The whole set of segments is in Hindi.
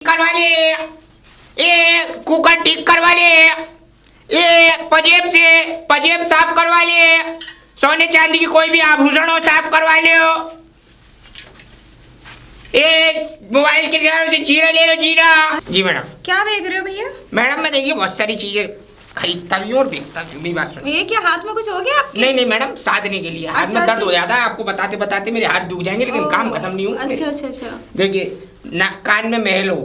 करवा ले, ये कुकर ठीक करवा ले, ये पजेब साफ करवा ले, सोने चांदी की कोई भी आभूषण हो साफ करवा ले, ये मोबाइल के जीरा ले लो, जीरा। जी मैडम। क्या बेच रहे हो भैया? मैडम मैं देखिए बहुत सारी चीजें खरीदता भी हूँ और बेचता भी हूँ। मेरी बात सुनिए। ये क्या हाथ में कुछ हो गया आपके? नहीं मैडम, साधने के लिए हाथ में दर्द हो जाता है, आपको बताते बताते मेरे हाथ दुख जाएंगे, लेकिन काम खत्म नहीं हुआ। अच्छा। देखिए ना, कान में महल हो,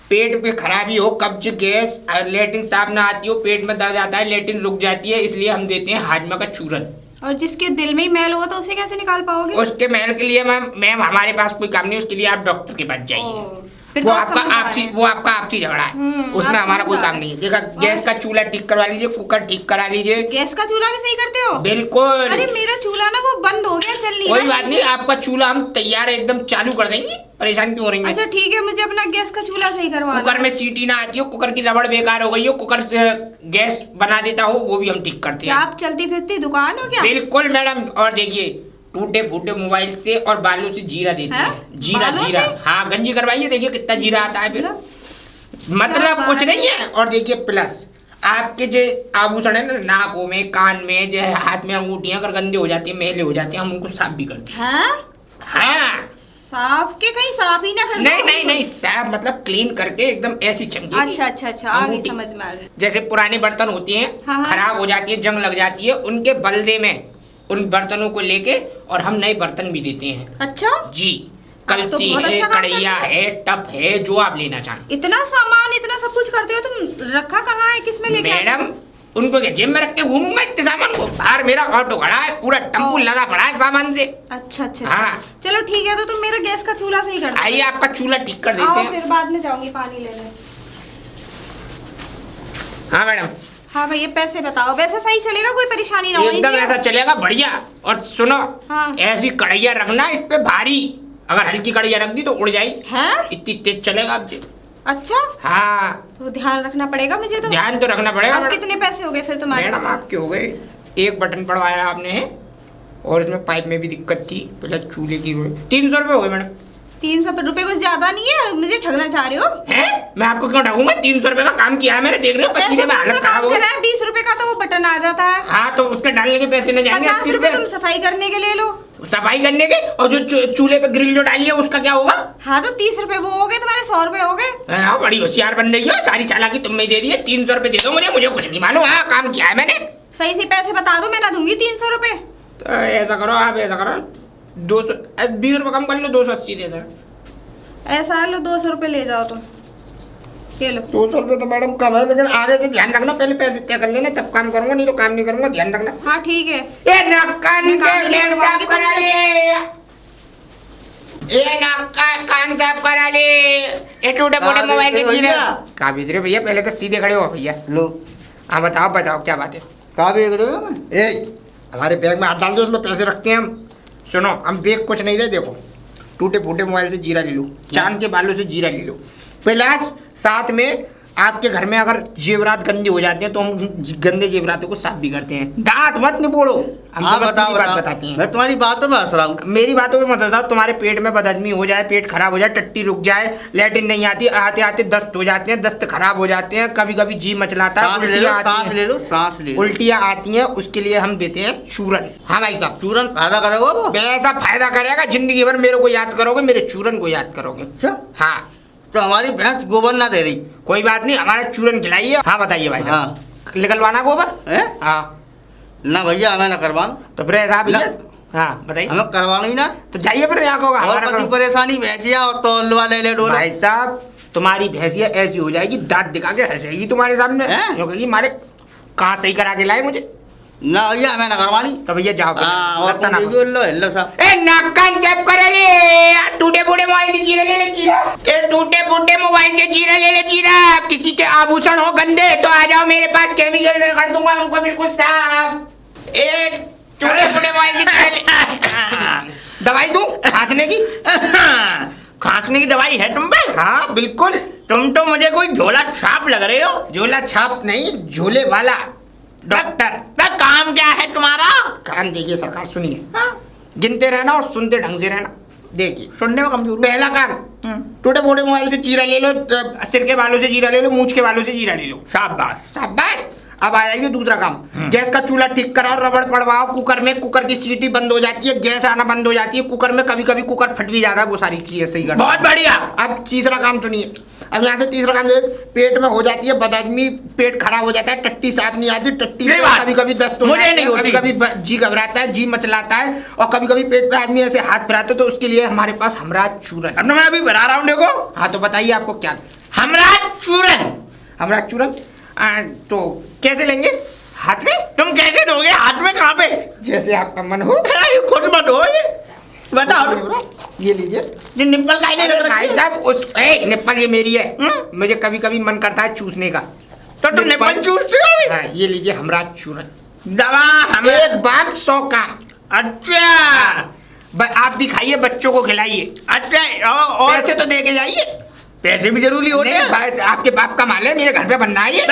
पेट में खराबी हो, कब्ज, गैस, लेटिन साफ ना आती हो, पेट में दर्द आता है, लेटिन रुक जाती है, इसलिए हम देते हैं हाजमा का चूरन। और जिसके दिल में ही मैल हो तो उसे कैसे निकाल पाओगे? उसके महल के लिए मैम हमारे पास कोई काम नहीं, उसके लिए आप डॉक्टर के पास जाइए। वो आपका आपसी झगड़ा है, उसमें हमारा कोई काम नहीं है। देखा, गैस का चूल्हा ठीक करवा लीजिए, कुकर ठीक करा लीजिए। गैस का चूल्हा भी सही करते हो? बिल्कुल। अरे मेरा चूल्हा ना वो बंद हो गया, चल नहीं कोई बात नहीं, आपका चूल्हा हम तैयार है, एकदम चालू कर देंगे, परेशान क्यों हो रही है? अच्छा ठीक है, मुझे अपना गैस का चूल्हा सही करवा। कुकर में सीटी ना आती हो, कुकर की रबड़ बेकार हो गई हो, कुकर गैस बना देता हो, वो भी हम ठीक करते हैं। आप चलती फिरती दुकान हो क्या? बिल्कुल मैडम। और देखिए, टूटे फूटे मोबाइल से और बालों से जीरा देते हैं। जीरा हाँ, गंजी करवाइए, देखिए कितना जीरा आता है फिर। मतलब कुछ नहीं है। और देखिए प्लस आपके जो आभूषण है ना, नाकों में, कान में, जो हाथ में अंगूठियां अगर गंदे हो जाती है, मैले हो जाते हैं, हम उनको साफ भी करते हैं। हाँ, साफ के कहीं साफ ही ना करना। नहीं, साफ मतलब क्लीन करके एकदम ऐसी चमकी। अच्छा आगे समझ में आ गया। जैसे पुराने बर्तन होते हैं, खराब हो जाती है, जंग लग जाती है, उनके बलदे में उन बर्तनों को लेके और हम नए बर्तन भी देते हैं। अच्छा जी, कलसी है, अच्छा कढ़ैया है, टप है, जो आप लेना चाहें। इतना सामान, इतना सब कुछ करते हो तुम, रखा कहाँ है, किसमें लेके? मैडम उनको क्या जिम में रख के घूमूंगा इतने सामान को? बाहर मेरा ऑटो खड़ा है, पूरा टम्पू लगा पड़ा है सामान से। अच्छा हाँ। चलो ठीक है, तो तुम मेरा गैस का चूल्हा सही कर दो। आइए, आपका चूल्हा ठीक कर देते हैं। फिर बाद में जाऊंगी पानी लेने। हाँ मैडम। हाँ भैया, पैसे बताओ। वैसे सही चलेगा, कोई परेशानी ना होनी एकदम ऐसा चलेगा, बढ़िया। और सुनो, हाँ। ऐसी कढ़ैया रखना इस पे भारी, अगर हल्की कढ़ैया रख दी तो उड़ जाएगी। हाँ? इतनी तेज चलेगा आपसे। अच्छा हाँ, तो ध्यान रखना पड़ेगा मुझे। तो ध्यान तो रखना पड़ेगा। अब कितने पैसे हो गए फिर तुम्हारे? मैडम आपके हो गए, एक बटन पड़वाया आपने, और इसमें पाइप में भी दिक्कत थी, पहले चूल्हे की 300 रुपये हो गए मैडम। 300 रुपये कुछ ज्यादा नहीं है? मुझे ठगना चाह रहे हो? हैं? मैं आपको क्यों ठगूंगा? 300 रुपये का काम किया है मैंने, देख रहे हो पसीने में हालत खराब हो गई। 20 रुपए का तो वो बटन आ जाता है। हाँ, तो उसके डालने के पैसे न जाएंगे 50 रुपए तुम सफाई करने के ले लो। सफाई करने के? और जो चूल्हे पे ग्रिल जो डाली है उसका क्या होगा? हाँ, तो 30 रुपए वो हो गए, तुम्हारे 100 रुपए हो गए। हाँ, बड़ी होशियार बन रही है, सारी चालाकी तुमने दे दी है। 300 रुपये दे दो मुझे कुछ नहीं मालूम। हाँ, काम किया है मैंने। सही से पैसे बता दो, मैं ना दूंगी 300 रुपए। तो ऐसा करो, आप ऐसा करो, 20 रुपये कम कर लो, 280 दे दो। ऐसा लो, 200 रुपए ले जाओ तुम, ये लो। 200 रुपये तो मैडम कम है, लेकिन आगे से ध्यान रखना, पहले पैसे तय कर लेना, तब काम करूंगा, नहीं तो काम नहीं करूंगा, ध्यान रखना। हाँ ठीक है। ये कान साफ करा ले, ये टूटे फूटे मोबाइल से जीरा। कहाँ भेज रहे हो भैया? पहले तो सीधे खड़े हो भैया। लो, हाँ बताओ क्या बात है? कहाँ भेज रहे हो? हमारे बैग में हाथ डाल दो, उसमें पैसे रखते हैं हम। सुनो, हम बैग कुछ नहीं रहे, देखो टूटे फूटे मोबाइल से जीरा ले लो, चांद के बालों से जीरा ले लो, प्लस साथ में आपके घर में अगर जेवरात गंदे हो जाते हैं तो हम गंदे जेवरातों को साफ भी करते हैं। दांत मत निपोड़ो, हम हाँ, बताओ बात बताते हैं। मैं तुम्हारी बातों में हंस रहा हूँ। मेरी बातों पे मत बताओ। तुम्हारे पेट में बदहजमी हो जाए, पेट खराब हो जाए, टट्टी रुक जाए, लैट्रिन नहीं आती, आते आते दस्त हो जाते हैं, दस्त खराब हो जाते हैं, कभी कभी जी मचलाता है, सांस ले लो, उल्टियाँ आती हैं, उसके लिए हम देते हैं चूरन। हाँ भाई साहब, चूरन फायदा करेगा वो? ऐसा फायदा करेगा, जिंदगी भर मेरे को याद करोगे, मेरे चूरन को याद करोगे। अच्छा, हाँ। तो हमारी भैंस गोबर ना दे रही? कोई बात नहीं, हमारा चूरन खिलाइए। हाँ बताइए भाई साहब, निकलवाना गोबर है? हाँ। ना भैया, हमें ना करवाना। तो फिर ऐसा हाँ बताइए, हमें करवाना ही ना। तो जाइए फिर, यहाँ होगा और कभी परेशानी भैंसिया और तौलवा ले ले डोला। भाई साहब, तुम्हारी भैंसिया ऐसी हो जाएगी, दांत दिखा के हंसेगी तुम्हारे सामने, क्योंकि मारे कहाँ सही करा के लाए मुझे। ना भैया, हमें ना करवानी। तो भैया जाओ। लो साहब, नाकान चेप कर ले, टूटे फूटे मोबाइल से जीरा ले ले, जीरा। टूटे फूटे मोबाइल से जीरा ले ले, जीरा। किसी के आभूषण हो गंदे तो आ जाओ मेरे पास, केमिकल से कर दूंगा उनको बिल्कुल साफ। टूटे फूटे मोबाइल से जीरा ले। दवाई दूं खांसने की? खांसने की दवाई है तुम पे? हाँ बिल्कुल। तुम तो मुझे कोई झोला छाप लग रहे हो। झोला छाप नहीं, झोले वाला डॉक्टर। काम क्या है तुम्हारा? कान देखिए सरकार, सुनिए। गिनते रहना और सुनते ढंग से रहना। देखिए सुनने में कमजोर हूँ। पहला काम, टूटे फूटे मोबाइल से जीरा ले लो, सिर के बालों से जीरा ले लो, मूंछ के बालों से जीरा ले लो। शाबाश। शाबाश। अब आ जाएगी दूसरा काम, गैस का चूल्हा ठीक कराओ, रबड़ पड़वाओ कुकर में, कुकर की सीटी बंद हो जाती है, गैस आना बंद हो जाती है कुकर में, कभी कभी कुकर फट भी जाता है, वो सारी चीजें सही कर। बहुत बढ़िया। अब तीसरा काम सुनिए, अब यहाँ से तीसरा काम, पेट में हो जाती है बदहजमी, पेट खराब हो जाता है, टट्टी साफ नहीं आती, टट्टी में कभी कभी दस्त हो जाता है, कभी कभी जी घबराता है, जी मचलाता है, और कभी कभी पेट पे आदमी ऐसे हाथ फिराते, तो उसके लिए हमारे पास हमराज चूरन। अब मैं अभी बना रहा हूँ, देखो। हाँ तो बताइए आपको क्या। हमराज चूरन। हमराज चूरन तो कैसे लेंगे? हाथ में? तुम कैसे दोगे? हाथ में कहाँ पे? जैसे आपका मन हो। खुद मत हो ये, बताओ। ये लीजिए। ये निप्पल का ही नहीं लग रहा भाई साहब, निप्पल ये मेरी है, मुझे कभी कभी मन करता है चूसने का, तो तुम निप्पल चूसते हो अभी? हाँ, ये लीजिए हमराज चूरन, दवा हमें। एक बाप 100 का। अच्छा, आप भी खाइए, बच्चों को खिलाइए। अच्छा, और पैसे तो दे के जाइए। पैसे भी जरूरी होते हैं। आपके बाप का माल है, मेरे घर पे बनना है ये।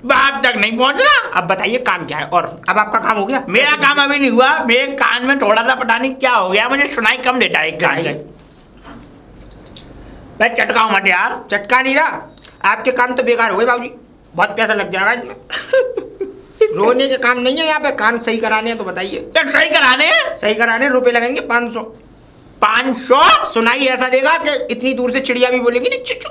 बाप तक नहीं पहुंच रहा। अब बताइए काम क्या है? और अब आपका काम हो गया? मेरा काम अभी नहीं हुआ, मेरे कान में थोड़ा सा पता नहीं क्या हो गया, मुझे सुनाई कम देता है एक कान से। मैं चटकाऊं मत यार। चटका नहीं रहा, आपके काम तो बेकार हो गए बाबूजी, बहुत पैसा लग जाएगा इसमें। रोने के काम नहीं है यहाँ पे, कान सही कराने हैं तो बताइए। तो सही कराने हैं? सही कराने रुपए लगेंगे 500। 500? सुनाई ऐसा देगा कि इतनी दूर से चिड़िया भी बोलेगी ना चुचु,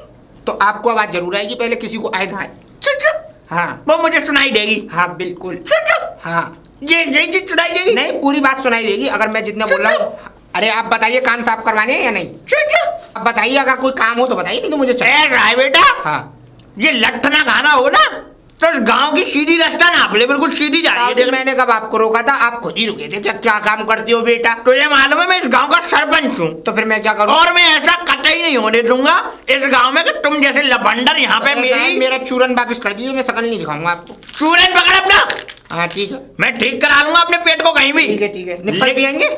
तो आपको आवाज जरूर आएगी, पहले किसी को आए ना आए। चुचु? हाँ, वो मुझे सुनाई देगी? हाँ बिल्कुल। चुचु? हाँ, ये चीज सुनाई देगी? नहीं, पूरी बात सुनाई देगी अगर मैं जितना बोल रहा हूँ। अरे आप बताइए, कान साफ करवाने हैं या नहीं? चुचु? अब बताइए, अगर कोई काम हो तो बताइए, नहीं तो मुझे राय बेटा, हाँ, ये लठना खाना हो ना तो गांव की सीधी रास्ता ना बोले, बिल्कुल सीधी जा रही है। मैंने कब आपको रोका था? आप खुद ही रुके थे। क्या काम करते हो बेटा? तो ये मालूम है मैं इस गांव का सरपंच हूँ। तो फिर मैं क्या करूँ? और मैं ऐसा कतई नहीं होने दूंगा इस गांव में कि तुम जैसे लबंडर यहाँ पे मेरा चूरन वापस कर दीजिए, मैं शकल नहीं दिखाऊंगा आपको। चूरन पकड़ अपना। हाँ ठीक है, मैं ठीक करा लूंगा अपने पेट को कहीं भी। ठीक है ठीक है। निप्पल पिएंगे?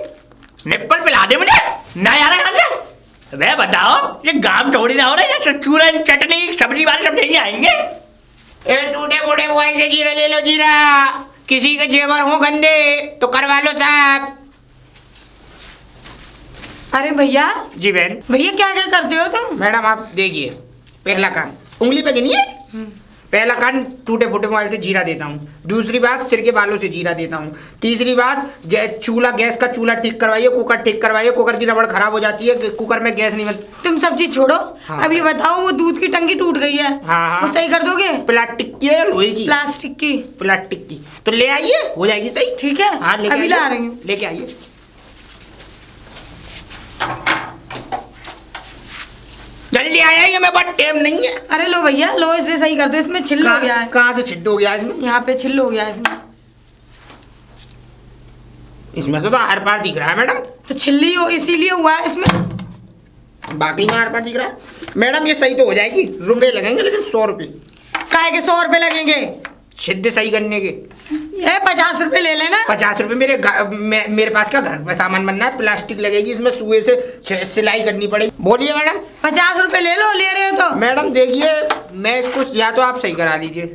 निप्पल पिला दे मुझे ना यार यहाँ से। वे बताओ, ये गांव थोड़ी ना हो रहा है, चूरन चटनी सब्जी वाले सब यही आएंगे। ए टूटे फूटे मोबाइल से जीरा ले लो, जीरा। किसी के जेवर हो गंदे तो करवा लो साहब। अरे भैया, जी बहन। भैया क्या क्या करते हो तुम? मैडम आप देखिए, पहला काम उंगली पे गिनिए। पहला काम, टूटे फूटे मोबाइल से जीरा देता हूँ। दूसरी बात, सिर के बालों से जीरा देता हूँ। तीसरी बात, गैस का चूल्हा ठीक करवाइए, कुकर ठीक करवाइए, कुकर की रबड़ खराब हो जाती है, कुकर में गैस नहीं बनती। तुम सब चीज छोड़ो। हाँ। अब ये बताओ, वो दूध की टंकी टूट गई है, हाँ। वो सही कर दोगे? प्लास्टिक की है, लोहे की? प्लास्टिक की। प्लास्टिक की तो ले आइए, हो जाएगी सही। ठीक है, हाँ, अभी ला रही हूँ। लेके आइए। जल्दी आ जाइए, मैं बहुत टाइम नहीं है। अरे लो भैया, लो इसे सही कर दो, इसमें छिल हो गया है। कहाँ से छिद्द हो गया इसमें? यहाँ पे छिल हो गया है इसमें। इसमें से तो आर पार दिख रहा है मैडम। तो छिल्ली हो इसीलिए हुआ है इसमें। बाकी में आर पार दिख रहा है मैडम। ये सही तो हो जाएगी, रुपए लगेंगे लेकिन 100 रुपए। काय के 100 रुपए लगेंगे? छिद्द सही करने के। ये 50 रुपए ले लेना। 50 रुपए? मेरे पास क्या घर में सामान बनना है, प्लास्टिक लगेगी इसमें, सुए से सिलाई करनी पड़ेगी। बोलिए मैडम। 50 रुपए ले लो, ले रहे हो तो। मैडम देखिए, मैं इसको या तो आप सही करा लीजिए,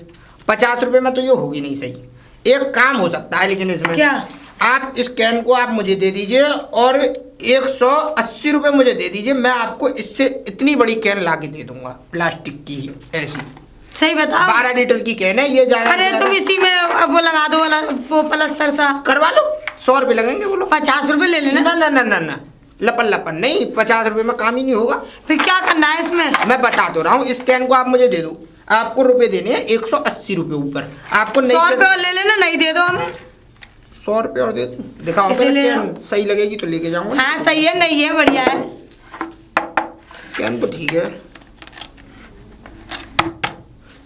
50 रुपए में तो ये होगी नहीं सही। एक काम हो सकता है लेकिन इसमें। क्या? आप इस कैन को आप मुझे दे दीजिए और 180 रुपए मुझे दे दीजिए, मैं आपको इससे इतनी बड़ी कैन ला के दे दूंगा, प्लास्टिक की ऐसी। सही बताओ। 12 लीटर की कैन है ये। अरे तुम इसी में वो लगा दो वाला, वो प्लस्तर सा करवा लो। 100 रुपए लगेंगे बोलो। 50 रुपए ले लेना। ना ना ना ना ना, लपन लपन नहीं, 50 रुपए में काम ही नहीं होगा। फिर क्या करना है इसमें? मैं बता दो रहा हूँ, इस कैन को आप मुझे दे दो, आपको रुपए देने हैं 180 रुपए ऊपर। आपको 100 रुपए और ले लेना, नहीं दे दो हमें। 100 रुपए और दे दो, दिखाओ कैन सही लगेगी तो लेके जाऊंगा। हाँ सही है, नहीं है, बढ़िया है कैन तो ठीक है।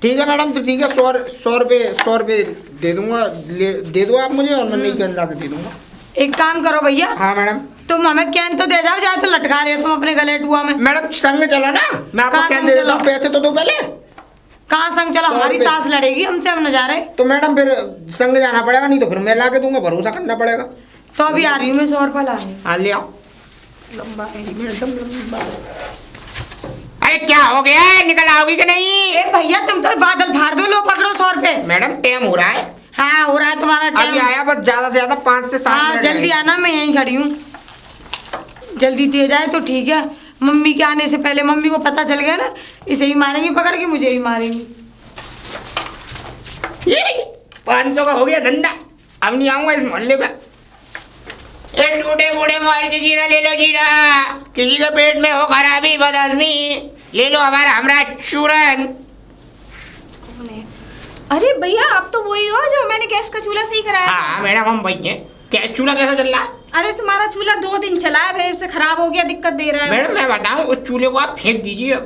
ठीक है मैडम, तो ठीक है, 100 रुपए दे दूंगा, दे दो आप मुझे और मैं नई कैन ला के दे दूंगा। एक काम करो भैया। हाँ मैडम। तुम हमें कैन तो दे जाओ, चाहे तो लटका रहे हो तुम अपने गले टुआ में। मैडम संग में चलो ना, मैं आपको कैन दे देता हूँ, पैसे तो दो पहले। कहाँ संग चलो, हमारी सास लड़ेगी हमसे, हम न जा रहे। तो मैडम फिर संग जाना पड़ेगा, नहीं तो फिर मैं ला के दूंगा, भरोसा करना पड़ेगा। तो अभी आ रही हूँ मैं, 100 रुपये ला रही हूँ। हाँ ले आओ। लंबा है मैडम, लंबा। अरे क्या हो गया है, निकल आओगी कि नहीं? ए भैया तुम तो बादल फाड़ दो, लो पकड़ो 100 रुपये। मैडम टाइम हो रहा है। हाँ हो रहा है तुम्हारा अभी टाइम। आया बस, ज्यादा से ज्यादा 5 से 7 हाँ मिनट जल्दी लगेंगे। आना, मैं यहीं खड़ी हूँ। जल्दी तेज आए तो ठीक है। मम्मी के आने से पहले मम्मी को पता चल गया ना, इसे ही मारेंगे पकड़ के, मुझे ही मारेंगे। ये 500 का हो गया धंधा, अब नहीं आऊंगा इस मोहल्ले में। ये टूटे बूढ़े मोबाइल से जीरा ले लो, जीरा। किसी के पेट में हो खराबी बदहजमी, ले लो हमारा हमरा चूरन। अरे भैया आप तो वही हो जो मैंने गैस का चूल्हा सही कराया था। हाँ मैडम हम वही हैं। क्या चूल्हा कैसा चल रहा है? अरे तुम्हारा चूल्हा 2 दिन चला है, फिर से खराब हो गया, दिक्कत दे रहा है। मैडम मैं बताऊं, उस चूल्हे को आप फेंक दीजिए,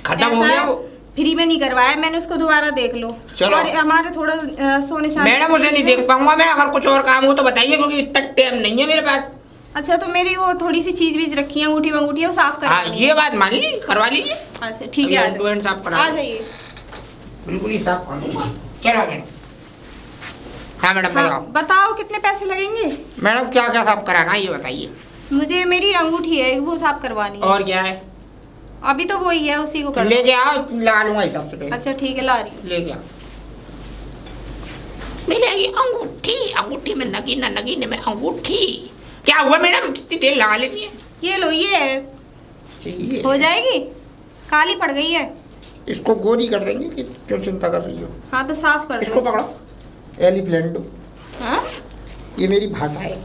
खत्म हो गया वो। फ्री में नहीं करवाया मैंने, उसको दोबारा देख लो। चलो। और हमारे थोड़ा सोने चांदी। मैडम उसे नहीं देख पाऊंगा मैं, अगर कुछ और काम हो तो बताइए, क्योंकि इतना टाइम नहीं है मेरे पास। अच्छा तो मेरी वो थोड़ी सी चीज बीज रखी है, अंगूठी वंगूठी है, वो साफ कर। हाँ ये बात मान ली, करवा लीजिए। अच्छा ठीक है, अभी end साफ करा आ लो। जाइए। बिल्कुल ही साफ कर दूंगा। चलो मैडम। हाँ मैडम हाँ, बताओ। बताओ कितने पैसे लगेंगे? मैडम क्या क्या साफ कराना है ये बताइए। मुझे मेरी अंगूठी है वो साफ करवानी है। और क्या है? अभी तो वही है, उसी को कर। लेके आओ, लगा लूंगा हिसाब से। अच्छा ठीक है, ला रही हूँ। लेके आओ। मेरे ये अंगूठी, अंगूठी में नगीना, नगीने में अंगूठी। क्या हुआ मैडम, कितनी तेल लगा लेती है? ये लो, ये चाहिए। हो जाएगी, काली पड़ गई है। इसको गोरी कर देंगे, कि क्यों चिंता कर रही हो? हाँ तो साफ कर दो इसको पकड़ो, एलिफ्लेंडो। हाँ? ये मेरी भाषा है।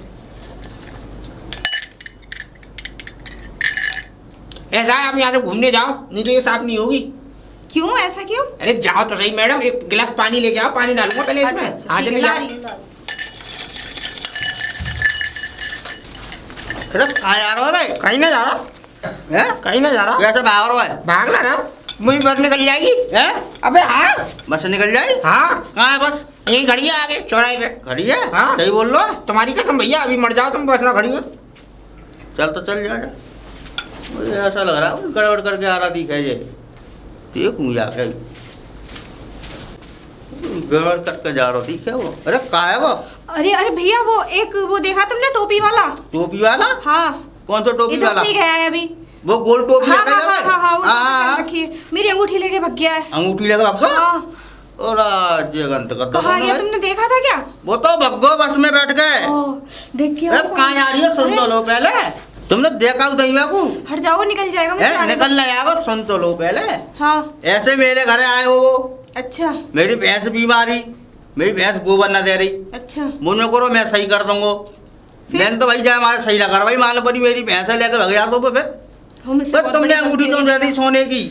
ऐसा है, आप यहाँ से घूमने जाओ, नहीं तो ये साफ नहीं होगी। क्यों, ऐसा क्यों? अरे जाओ तो सही मैडम, एक गिलास पानी लेके आओ, पानी डालूंगा पहले इसमें। अच्छा हाँ ठीक है, चलिए ला जाओ। रही हूँ, ला रही हूँ। अरे कहाँ जा रहा हो रे? कहीं ना जा रहा, हैं? कहीं ना जा रहा। कैसे भाग रहा है? भाग ना रहा, मुझे बस निकल जाएगी। हैं? अबे हाँ। बस निकल जाए? हाँ कहाँ है बस? यही खड़ी है आगे चौराहे पे। खड़ी है? हाँ। सही बोल लो। तुम्हारी कसम भैया, अभी मर जाओ तुम, बस ना खड़ी हो। चल तो चल जा। मुझे ऐसा लग रहा है गड़बड़ करके आ रहा दिखा जे। देखूँ जाके गड़बड़ करके जा रहा दिखे वो। अरे कहाँ है वो? अरे अरे भैया वो एक वो देखा तुमने टोपी वाला? टोपी वाला? हाँ कौन सा टोपी इधर वाला? से ही गया है अभी। वो गोल टोपी हाँ लेके हाँ जावे? हाँ हाँ, वो टोपी हाँ, पहन रखी है। मेरी अंगूठी लेके भाग गया है। अंगूठी लेके भाग गया? हाँ। और जगंत का कहाँ गया, तुमने देखा था क्या? वो तो भग्गो बस में बैठ गए। ओह, देख के अरे कहाँ जा रही है, सुन तो लो पहले। तुमने देखा उदयवा को? हट जाओ, निकल जाएगा मुझे जाने दो। निकलना आएगा, सुन तो लो पहले। हाँ ऐसे मेरे घर आए हो वो, अच्छा मेरी भैंस बीमारी, मेरी भैंस गोबर न दे रही, अच्छा। मुझे करो मैं सही कर दूंगा। मैंने तो भाई जाए हमारे सही लगा भाई, मान पड़ी मेरी भैंस लेकर भग गया तो फिर हो, मुझसे बस बहुत तुमने बड़ी अंगूठी गलती क्यों हो दे गई। दी सोने की?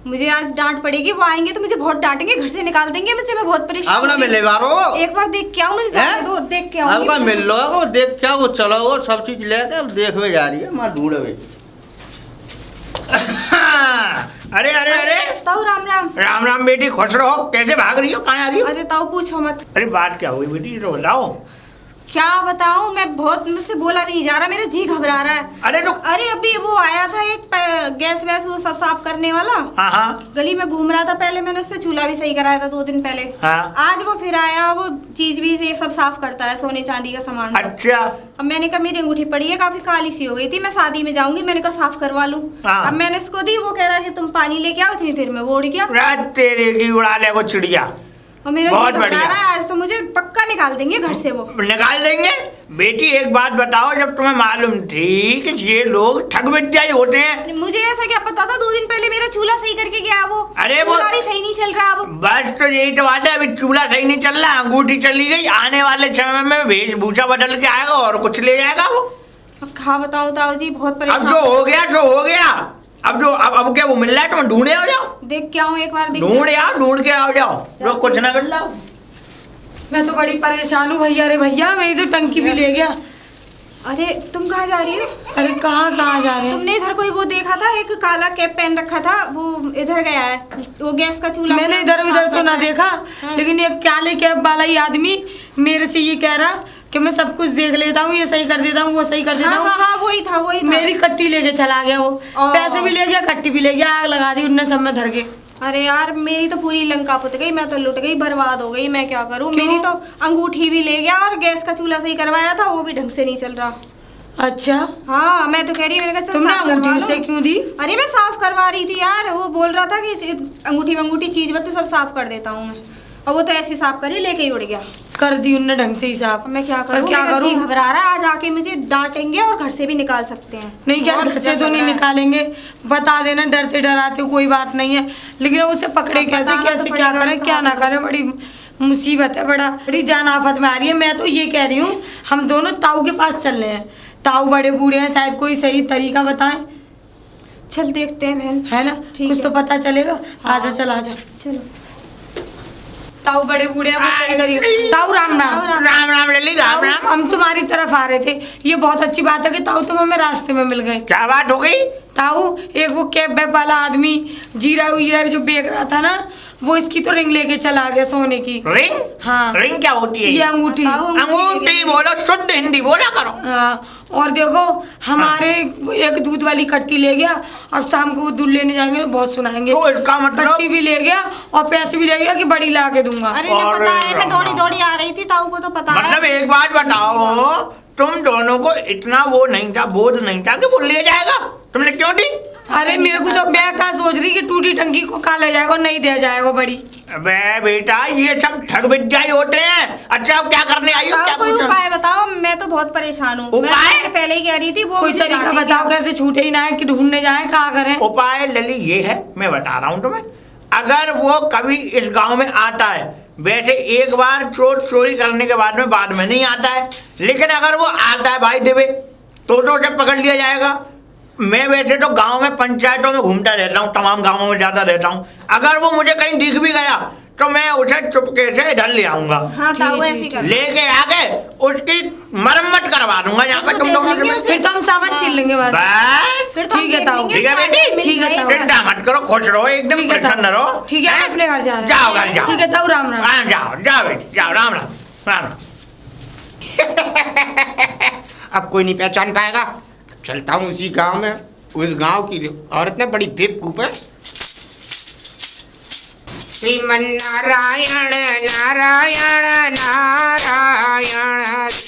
मुझे आज डांट पड़ेगी, वो आएंगे तो मुझे बहुत डांटेंगे, घर से निकाल देंगे मुझे, मैं बहुत परेशान अब ना हूँ। मिले बारो। एक बार देख के आओ, मुझे जाने दो, देख के अब आऊंगी। का मिल लो वो, देख क्या वो चलो वो सब चीज लेके अब देखवे जा रही है, माँ ढूंढवे। अरे अरे अरे, ताऊ राम राम। राम राम बेटी, खुश रहो। कैसे भाग रही हो, कहाँ आ रही हो? अरे ताऊ पूछो मत। अरे बात क्या हुई बेटी, तो बताओ। क्या बताऊं, मैं बहुत, मुझसे बोला नहीं जा रहा, मेरा जी घबरा रहा है। अरे तो अरे अभी वो आया था एक गैस वैस वो सब साफ करने वाला, हाँ हाँ गली में घूम रहा था। पहले मैंने उससे चूल्हा भी सही कराया था 2 दिन पहले। हाँ। आज वो फिर आया, वो चीज भी ये सब साफ करता है, सोने चांदी का सामान सब। अच्छा। अब मैंने कहा मेरी अंगूठी पड़ी है, काफी काली सी हो गई थी, मैं शादी में जाऊंगी, मैंने कहा साफ करवा लूं। हाँ। अब मैंने उसको दी, वो कह रहा कि तुम पानी लेके आओ, इतनी देर में वो उड़ गया। रात तेरे की उड़ा ले को चिड़िया। और मेरा बहुत जी घबरा बढ़िया। रहा है, आज तो मुझे पक्का निकाल देंगे घर से वो। निकाल देंगे। बेटी एक बात बताओ, जब तुम्हें मालूम थी कि ये लोग ठग विद्याई होते हैं। मुझे ऐसा क्या पता था, 2 दिन पहले मेरा चूल्हा सही करके गया वो। अरे वो- चूल्हा भी सही नहीं चल रहा अब। बस तो यही तो बात है, अभी चूल्हा सही नहीं चल रहा, अंगूठी चली गई, आने वाले समय में वेशभूषा बदल के आएगा और कुछ ले जाएगा वो। अब क्या बताऊं ताऊ जी, बहुत अब परेशान। जो हो गया सो हो गया। अब क्या वो मिल रहा है, तुम ढूंढे आ जाओ, देख के आऊं एक बार, देख ढूंढ के आ जाओ, जो कुछ ना मिल रहा। मैं तो बड़ी परेशान हूँ भैया। अरे भैया मेरी तो टंकी भी ले गया। अरे तुम कहाँ जा रही हो? अरे कहाँ कहाँ जा रहे हैं? तुमने इधर कोई वो देखा था, एक काला कैप पहन रखा था, वो इधर गया है, वो गैस का चूल्हा। मैंने इधर उधर तो ना देखा, हाँ। लेकिन ये काले कैप वाला ही आदमी मेरे से ये कह रहा कि मैं सब कुछ देख लेता हूँ, ये सही कर देता हूँ, वो सही कर देता हाँ हूँ। हाँ हाँ, वही था वही था। मेरी कट्टी लेके चला गया वो, पैसे भी ले गया, कट्टी भी ले गया, आग लगा दी उनने सब में धर के। अरे यार मेरी तो पूरी लंका पुत गई, मैं तो लुट गई, बर्बाद हो गई, मैं क्या करूँ। क्यों? मेरी तो अंगूठी भी ले गया और गैस का चूल्हा सही करवाया था, वो भी ढंग से नहीं चल रहा। अच्छा हाँ मैं तो कह रही, मैंने कहा चल तुमने साफ अंगूठी करवा लो। उसे क्यों दी? अरे मैं साफ करवा रही थी यार, वो बोल रहा था कि अंगूठी वंगूठी चीज बत्ती सब साफ कर देता हूँ मैं। और वो तो ऐसे साफ करी लेके ही उड़ गया। कर दी उनने ढंग से ही साफ। अब मैं क्या पर करूँ? क्या मेरा करूँ? जी घबरा रहा है, आज आके मुझे डांटेंगे और घर से भी निकाल सकते हैं। नहीं क्या, बहुत घर से डर तो लग नहीं रहा है। निकालेंगे, बता देना डरते डराते हो, कोई बात नहीं है, लेकिन उसे पकड़े अब कैसे, बताना तो कैसे क्या पड़ेगा करें कि क्या ना कहाँ करें, बड़ी मुसीबत है, बड़ी जान आफत में आ रही है। मैं तो ये कह रही हूँ हम दोनों ताऊ के पास चल रहे हैं, ताऊ बड़े बूढ़े हैं, शायद कोई सही तरीका बताएं, चल देखते हैं बहन। है ना, ठीक कुछ है। तो पता चलेगा। आजा चल आजा, चलो। ताऊ बड़े बूढ़े हैं, वो सही करिए। ताऊ राम राम। राम राम लली, राम ताऊ, राम। हम तुम्हारी तरफ आ रहे थे, ये बहुत अच्छी बात है कि ताऊ तुम हमें रास्ते में मिल गए। क्या बात हो गई? ताऊ एक वो कैब बैब वाला आदमी जीरा वीरा जो बेच रहा था ना, वो इसकी तो रिंग लेके चला गया सोने की। रिंग? हाँ। रिंग क्या होती है? ये अंगूठी। अंगूठी बोलो, शुद्ध हिंदी बोला करो। हाँ, और देखो हमारे एक दूध वाली कट्टी ले गया, और शाम को वो दूध लेने जाएंगे तो बहुत सुनाएंगे। तो इसका मतलब? कट्टी भी ले गया और पैसे भी ले गया कि बड़ी ला के दूंगा। अरे मैं अरे पता है, मैं राम दौड़ी राम। दौड़ी आ रही थी, ताऊ को तो पता मतलब है। एक बात बताओ, तुम दोनों को इतना वो नहीं था, बोझ नहीं था कि वो ले जाएगा, तुमने क्यों दी? अरे मेरे को तो मैं क्या सोच रही कि टूटी टंकी को खा ले जाएगा, नहीं दिया जाएगा बड़ी। अबे बेटा, ये सब ठग विद्याई होते हैं। अच्छा अब क्या करने आई हो, क्या ताऊ कोई पूछा? उपाय बताओ, मैं तो बहुत परेशान हूँ। मैं उपाय? तुमसे पहले ही कह रही थी वो कोई मुझे तरीका डांटेगी। बताओ कैसे छूटे ही ना है, कि ढूंढने जाए, क्या करें। उपाय लली ये है, मैं बता रहा हूँ तुम्हें। अगर वो कभी इस गांव में आता है, वैसे एक बार चोरी करने के बाद में नहीं आता है, लेकिन अगर वो आता है भाई देवे तो उसे पकड़ लिया जाएगा। मैं वैसे तो गांव में पंचायतों में घूमता रहता हूँ, तमाम गांवों में जाता रहता हूँ। अगर वो मुझे कहीं दिख भी गया तो मैं उसे चुपके से इधर ले आऊंगा, हाँ ताऊ जी, ऐसे कर। लेके आके उसकी मरम्मत करवा दूंगा यहाँ पे तो तुम लोगों देख से। लेंगे फिर तो हम सावन चिल लेंगे बस। बस फिर तो ठीक है ताऊ। ठीक है बेटी, ठीक है ताऊ। चिंता मत करो, खुश रहो, एकदम ठीक है प्रसन्न ताऊ। रहो। ठीक है, हैं? अपने घर जा रहे हैं। जाओ घर जाओ। ठीक है ताऊ, राम राम। हाँ जाओ जाओ बेटी जाओ, राम राम राम राम। अब कोई नहीं पहचान पाएगा। चलता हूँ उसी गांव में, उस गांव की औरत ने बड़ी बेवकूफ है। श्रीमन नारायण नारायण नारायण।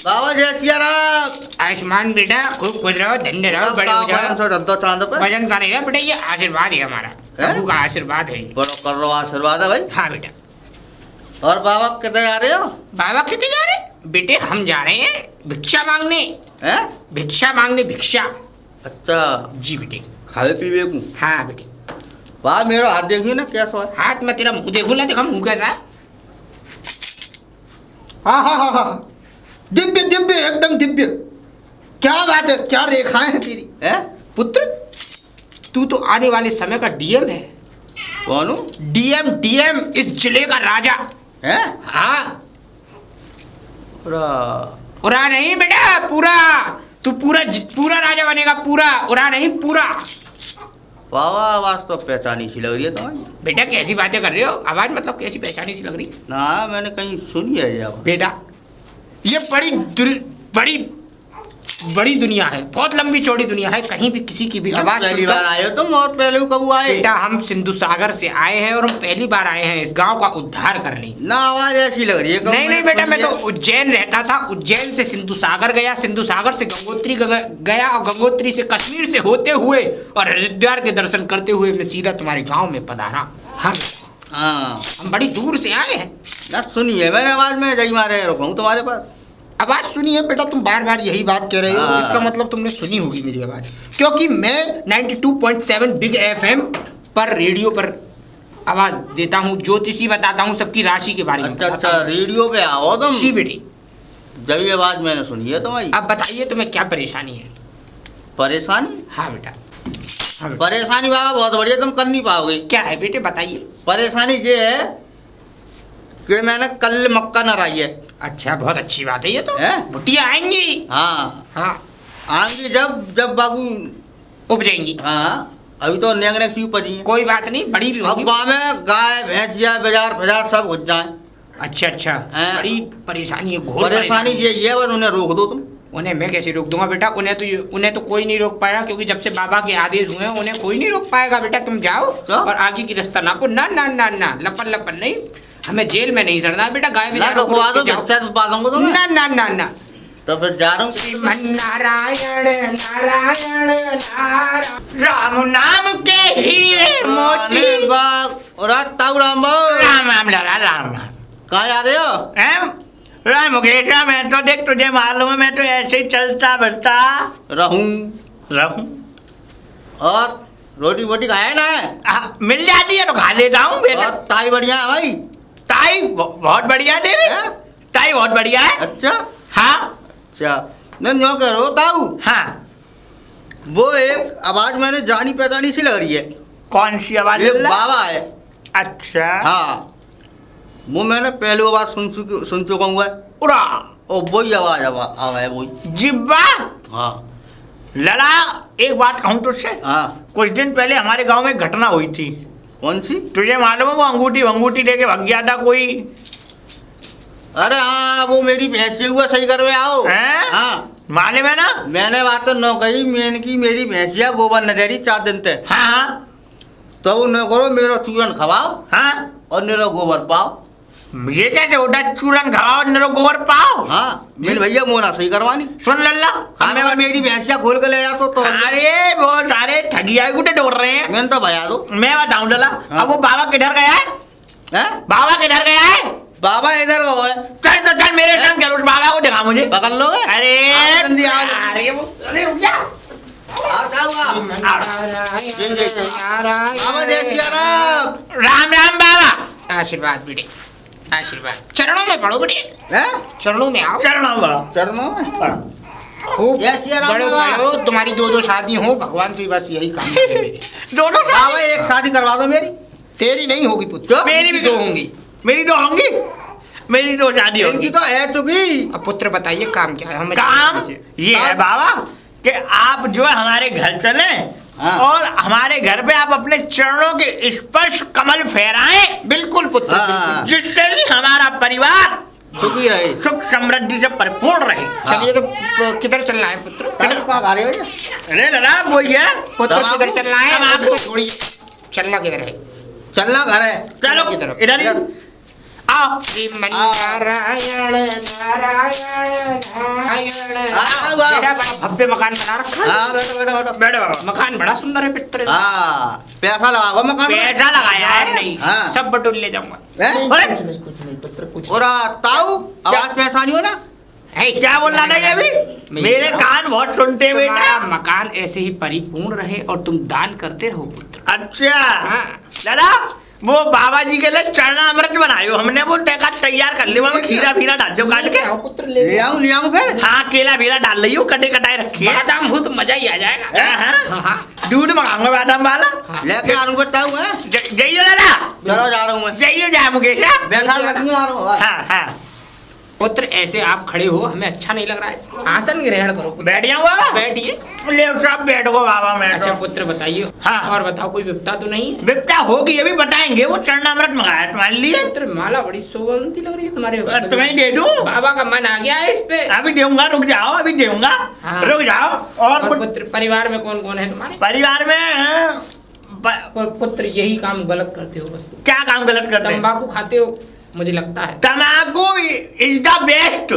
बाबा जय सिया राम। आयुष्मान बेटा, खूब खुश रहो, धन्य रहो, बड़े हो जाओ। वजन का नहीं है बेटा, ये आशीर्वाद है हमारा, प्रभु का आशीर्वाद है ये। बड़ो कर लो, आशीर्वाद है भाई। हाँ बेटा। और बाबा कितने आ रहे हो? बाबा कितने जा रहे? बेटे हम जा रहे हैं भिक्षा मांगने। हैं? भिक्षा मांगने, भिक्षा। अच्छा, जी बेटे। खावे पीवे को। हाँ बेटे। वाह, मेरा हाथ देखियो ना कैसा है। हाथ में तेरा मुंह देखूं ना, देखा मुंह कैसा है? हाँ हाँ हाँ हाँ, दिव्य दिव्य, एकदम दिव्य। क्या बात है, क्या रेखाएं हैं तेरी। हैं? पुत्र, तू तो आने वाले समय का डीएम है। कौन हूँ? डीएम, डीएम, इस जिले का राजा। हैं? हाँ, पूरा उरा नहीं बेटा, पूरा। तू पूरा पूरा राजा बनेगा, पूरा, उरा नहीं, पूरा। वाह वाह, आवाज तो पहचानी सी लग रही है तुम्हारी। बेटा कैसी बातें कर रहे हो? आवाज मतलब कैसी पहचानी सी लग रही? ना, मैंने कहीं सुनी है ये आवाज। बेटा ये बड़ी बड़ी दुनिया है, बहुत लंबी चौड़ी दुनिया है, कहीं भी किसी की भी आवाज पहली सुनकर- बार आए हो तुम, और पहले कब आए? बेटा हम सिंधु सागर से आए हैं और हम पहली बार आए हैं इस गांव का उद्धार करने। ना, आवाज ऐसी लग रही है। नहीं नहीं बेटा, मैं तो उज्जैन रहता था, उज्जैन से सिंधु सागर गया, सिंधु सागर से गंगोत्री गया, और गंगोत्री से कश्मीर से होते हुए और हरिद्वार के दर्शन करते हुए मैं सीधा तुम्हारे गांव में पधारा। हाँ, हम बड़ी दूर से आए हैं। ना सुनी है मैंने आवाज में, जई मारे रुकूं तुम्हारे पास। आवाज सुनी है बेटा, तुम बार बार यही बात कह रहे हो, हाँ। इसका मतलब तुमने सुनी होगी मेरी आवाज, क्योंकि मैं 92.7 बिग एफएम पर रेडियो पर आवाज देता हूँ, ज्योतिषी बताता हूँ, सबकी राशि के बारे में अच्छा बताता अच्छा, हूँ। रेडियो पे आओ तुम। जी बेटी। जब ये आवाज मैंने सुनी है तुम्हारी। अब बताइए तुम्हें क्या परेशानी है? परेशानी? हाँ बेटा। परेशानी बाबा बहुत बढ़िया, तुम कर नहीं पाओगे। क्या है बेटे, बताइए। परेशानी ये है कि मैंने कल मक्का नराई है। अच्छा, बहुत अच्छी बात है ये तो। हैं? भुटिया आएंगी। हाँ, हाँ, आएंगी जब बाबू। उप जाएंगी। हाँ, अभी तो नेंगने की उपजी है। कोई बात नहीं, बड़ी भी अब होगी। गाँव में गाय भैंसिया बाजार सब घुस जाए। अच्छा अच्छा, हैं? बड़ी परेशानी है, घोर परेशानी ये है, बस उन्हें रोक दो तुम। उन्हें मैं कैसे रोक दूंगा बेटा? उन्हें तो कोई नहीं रोक पाया, क्योंकि जब से बाबा के आदेश हुए हैं उन्हें कोई नहीं रोक पाएगा। बेटा तुम जाओ क्या? और आगे की रास्ता नापो। ना ना ना ना, लपन लपन नहीं, हमें जेल में नहीं सड़ना बेटा। गाय में ना रुकवा दो, भिक्षा पा दूंगा तुम्हें। ना ना ना ना। तो फिर जा रहा हूँ। श्रीमन नारायण नारायण नारायण। राम नाम के हीरे मोती। ताऊ राम बाबू। राम राम लाला, राम राम। कहाँ जा रहे हो? हैं मुकेशा, मैं तो देख तुझे मालूम है मैं तो ऐसे ही चलता फिरता रहूं। और रोटी वोटी खाया ना? मिल जाती है तो खा लेता हूँ बेटा। और ताई बढ़िया है भाई? ताई बहुत बढ़िया है देवी, ताई बहुत बढ़िया है। अच्छा हाँ अच्छा, मैं न्यो कह रहा हूँ ताऊ, हाँ। वो एक आवाज मैंने जानी पहचानी सी लग रही है। कौन सी आवाज? एक बाबा है। अच्छा हाँ, वो मैंने पहले आवाज सुन चुका हूँ। उड़ा ओ वही आवाज है वही। जिब्बा। हाँ लला, एक बात कहूँ तुझसे। हाँ। कुछ दिन पहले हमारे गांव में घटना हुई थी। कौन सी? तुझे मालूम है वो अंगूठी लेके भाग गया था कोई? अरे हाँ, वो मेरी भैंस हुआ सही करवे आओ। हाँ मालूम है ना? मैंने बात तो न कही, मैंने की मेरी भैंसिया गोबर न डेरी 4 दिन थे। हाँ तो न करो मेरा चूरन खवाओ। हाँ। और मेरा गोबर पाओ। ये कैसे होता? चूरन खाओ निरो गोबर पाओ? हाँ मेरे भैया मोना सही करवानी। सुन लल्ला, मैं मेरी भैंसिया खोल के ले जाता तो। अरे वो सारे ठगिया गुटे डोर रहे हैं। मैंने तो भया दो। मैं बताऊं लल्ला, अब वो बाबा किधर गया है? बाबा किधर गया है? बाबा इधर वो है। चल तो चल मेरे संग चल, उस बाबा को दिखा मुझे। पकड़ लो। अरे जल्दी आओ। अरे रुक जा। राम राम बाबा। आशीर्वाद बेटे, आशीर्वाद। चरणों में पड़ो बेटे, चरणों में आओ। चरणों में खूब बड़ो बड़ो, तुम्हारी 2 शादी हो, भगवान से बस यही काम है मेरी। दोनों बाबा एक शादी करवा दो मेरी। तेरी नहीं होगी पुत्र, मेरी भी 2 होंगी। मेरी 2 होंगी, मेरी 2 शादी होगी। इनकी तो है चुकी। अब पुत्र बताइए काम क्या है? हमें काम ये है बाबा कि आप जो है हमारे घर चले और हमारे घर पे आप अपने चरणों के स्पर्श कमल फहराएं। बिल्कुल पुत्र, बिल्कुल। जिससे ही हमारा परिवार सुखी रहे, सुख समृद्धि से परिपूर्ण रहे। चलिए तो किधर चलना है पुत्र? अरे दादा वो ये पुत्र किधर चलना है? हम आपको छोड़िए, चलना किधर है? चलना घर है। चलो की तरफ। इधर ही आओ। नारायण नारायण नारायण। बड़ा भव्य मकान बना रखा है। बैठो बाबा। मकान बड़ा सुंदर है पितर। पैसा लगाओ मकान में। पैसा लगाया है नहीं, हाँ। सब बटोर ले जाऊंगा। कुछ नहीं पुत्र, कुछ और ताऊ आवाज पैसा नहीं हो ना? नहीं। क्या बोल रहा था ये अभी? मेरे कान बहुत सुनते हैं बेटा। तुम्हारा मकान ऐसे ही परिपूर्ण रहे और तुम दान करते रहो पुत्र। अच्छा दादा, वो बाबा जी के लिए चरणामृत बनायो हमने, वो तैयार कर लिया। खीरा फीरा डाल दो काट के। पुत्र ले आऊं फिर। हाँ केला फीला डाल लियो, कटे कटाए रखिए। बादाम हो तो मजा ही आ जाएगा। हाँ। दूध मंगाऊंगा बादाम वाला। लेके आऊं बताऊ है। जइयो दादा। चलो जा रहा हूँ मैं। जइयो जा मुकेश। बैठा लगी आ रहा हूँ। हाँ हाँ। पुत्र ऐसे आप खड़े हो, हमें अच्छा नहीं लग रहा है। आसन ग्रहण करो। बैठ जाऊँ बाबा? बैठिए। ले सब बैठो बाबा। मैं अच्छा पुत्र बताइए। हाँ। और बताओ कोई विपता तो नहीं है? विपता होगी अभी बताएंगे। वो चरणामृत मंगाया तुम्हारे लिए। पुत्र माला बड़ी शोभनती लग रही है तुम्हारे। तुम्हें दे दूं? बाबा का मन आ गया है इस पे। अभी दूंगा, रुक जाओ, अभी दूंगा। हाँ। रुक जाओ। और पुत्र परिवार में कौन कौन है तुम्हारे? परिवार में पुत्र यही काम गलत करते हो बस। क्या काम गलत करते हैं? तंबाकू खाते हो मुझे लगता है। तम्बाकू इज द बेस्ट।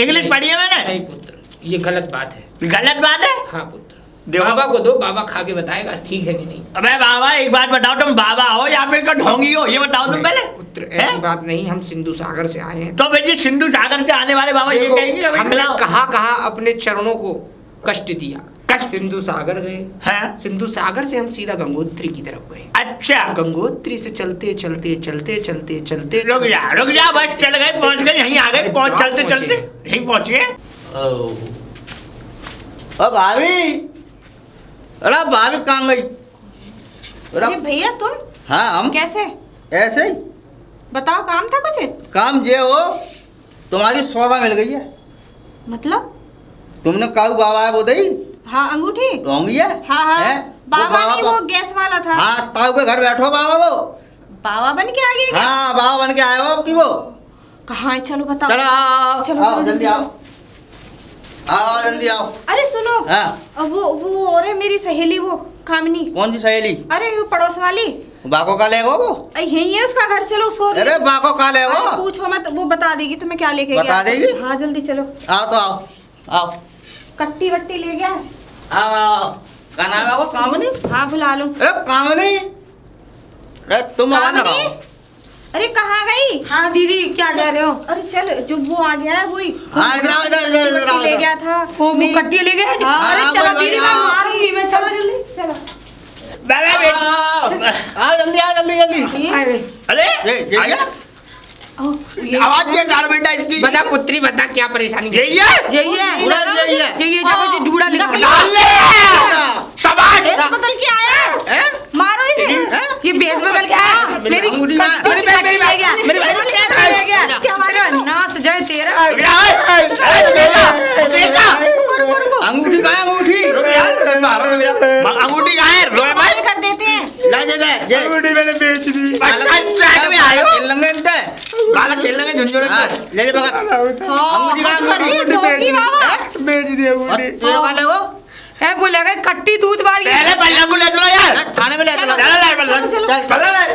इंग्लिश पढ़ी है मैंने। नहीं पुत्र, ये गलत बात है। गलत बात है? हाँ पुत्र, देखो। बाबा को दो, बाबा खा के बताएगा ठीक है कि नहीं। अबे बाबा एक बात बताओ, तुम बाबा हो या फिर का ढोंगी हो, ये बताओ तुम पहले। पुत्र ऐसी बात नहीं, हम सिंधु सागर से आए हैं। तो भैया सिंधु सागर से आने वाले बाबा ये कहेंगे अभी हमने खिलाओ। कहाँ अपने चरणों को कष्ट दिया। सिंधु सागर गए। हाँ? सिंधु सागर से हम सीधा गंगोत्री की तरफ गए। अच्छा। गंगोत्री से चलते चलते चलते चलते चलते रुक जा बस चल गए, पहुंच गए, यहीं आ गए। पहुंच चलते चलते यहीं पहुंचे। भाभी, अरे भाभी कहाँ गई? अरे भैया तुम? हाँ हम कैसे? ऐसे ही। बताओ काम था कुछ? काम ये हो, तुम्हारी सौदा मिल गई है। मतलब? तुमने काऊ बाबा है वो दई? हाँ अंगूठी ढोंगी है। हाँ हाँ है? बाबा नहीं, वो गैस वाला था। हाँ ताऊ के घर बैठो बाबा वो। बाबा बन के आ गए क्या? हाँ बाबा बन के आए हो अपनी वो। कहाँ है? चलो बताओ। चलो आओ चलो, आओ चलो, जल्दी चलो। आओ आओ जल्दी आओ। अरे सुनो। हाँ। वो और है मेरी सहेली, वो कामिनी। कौन सी सहेली? अरे वो पड़ोस वाली। बाको का ले वो? यही है उसका घर, चलो सो। अरे बाको का ले वो? पूछो मत, वो बता देगी तुम्हें क्या लेके गया। बता देगी? हाँ जल्दी चलो। आओ तो आओ आओ। कट्टी वट्टी ले गया। आओ आओ। का नाम है वो? कामनी? हाँ बुला लो। अरे कामनी, अरे तुम आवाज लगाओ। अरे कहाँ गई? हाँ दीदी क्या कह रहे हो? अरे चल, जो वो आ गया है वही हाँ, इधर आओ, इधर ले गया था। वो कट्टी ले गए? अरे हाँ, चलो बोलो, दीदी मैं हाँ। मारूंगी मैं, चलो जल्दी चलो। आओ जल्दी आओ जल्दी जल्दी। अरे ये आवाज क्या कर बेटा इसकी? बता पुत्री बता क्या परेशानी है? यही है यही है पूरा यही है। यही जाको जी ढूढ़ा निकाल डाल ले शाबाश। बेस बदल के आया, हैं? मारो इसे। हैं? ये बेस बदल के आया मेरी अंगूठी कट्टी कहाँ? ले गया मेरी बात- ले गया क्या मारा नाश जाए तेरा। अंगूठी कहाँ है अंगूठी? अंगूठी कहाँ है? रोए मत। कर देते हैं। ला दे दे। अंगूठी मैंने बेच दी। ट्रैक में आयो। खेलेंगे इनसे। बालक खेलने में झुंझुन हाँ, ले ले बगल। अंगूठी कहाँ है अंगूठी? डोंगी बाबा। बेच दी और अंगूठी। तेरे वाले वो? है बोलेगा कट्टी दूध बारी पहले पल्ला को ले चलो यार। थाने में ले चलो। चलो ले पल्ला। चल, पल्ला ले।